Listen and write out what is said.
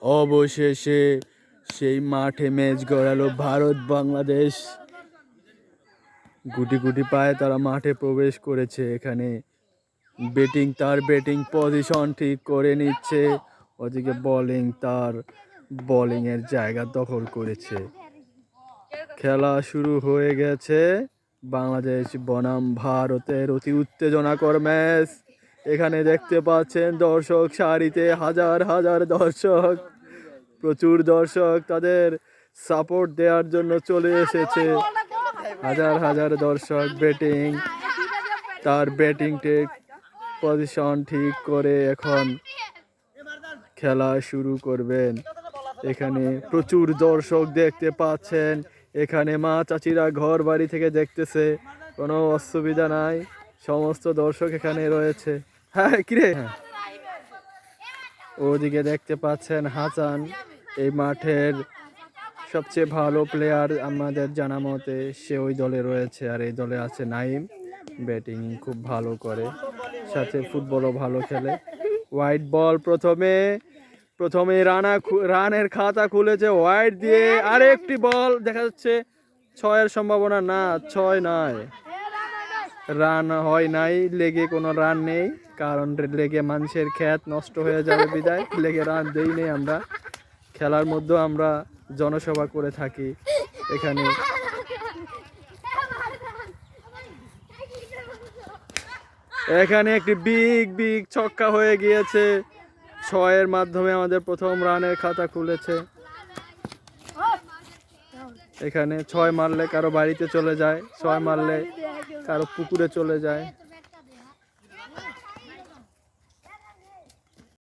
অবশেষে সেই মাঠে ম্যাচ গড়ালো ভারত বাংলাদেশ। গুটি গুটি পায়ে তারা মাঠে প্রবেশ করেছে। এখানে তার ব্যাটিং পজিশন ঠিক করে নিচ্ছে, ওদিকে তার বোলিং এর জায়গা দখল করেছে। খেলা শুরু হয়ে গেছে। বাংলাদেশ বনাম ভারতের অতি উত্তেজনাকর ম্যাচ। এখানে দেখতে পাচ্ছেন দর্শক সারিতে হাজার হাজার দর্শক, প্রচুর দর্শক তাদের সাপোর্ট দেওয়ার জন্য চলে এসেছে। হাজার হাজার দর্শক তার ব্যাটিং পজিশন ঠিক করে এখন খেলা শুরু করবেন। এখানে প্রচুর দর্শক দেখতে পাচ্ছেন। এখানে মা চাচিরা ঘর বাড়ি থেকে দেখতেছে, কোনো অসুবিধা নাই, সমস্ত দর্শক এখানে রয়েছে। হ্যাঁ কিরে, ওদিকে দেখতে পাচ্ছেন হাসান, এই মাঠের সবচেয়ে ভালো প্লেয়ার আমাদের জানা মতে, সে ওই দলে রয়েছে। আর এই দলে আছে নাইম, ব্যাটিং খুব ভালো করে, সাথে ফুটবলও ভালো খেলে। হোয়াইট বল, প্রথমে রানের খাতা খুলেছে হোয়াইট দিয়ে। আরেকটি বল দেখা যাচ্ছে, 6-এর সম্ভাবনা না, 6 নয়, রান হয় নাই, লেগে কোনো রান নেই, কারণ লেগে মানুষের ক্ষেত নষ্ট হয়ে যাবে বিদায় লেগে রান দেই নেই আমরা। খেলার মধ্যে আমরা জনসভা করে থাকি। এখানে একটি বিগ ছক্কা হয়ে গিয়েছে। 6-এর মাধ্যমে আমাদের প্রথম রানের খাতা খুলেছে। এখানে 6 মারলে কারো বাড়িতে চলে যায়, 6 মারলে কারো পুকুরে চলে যায়।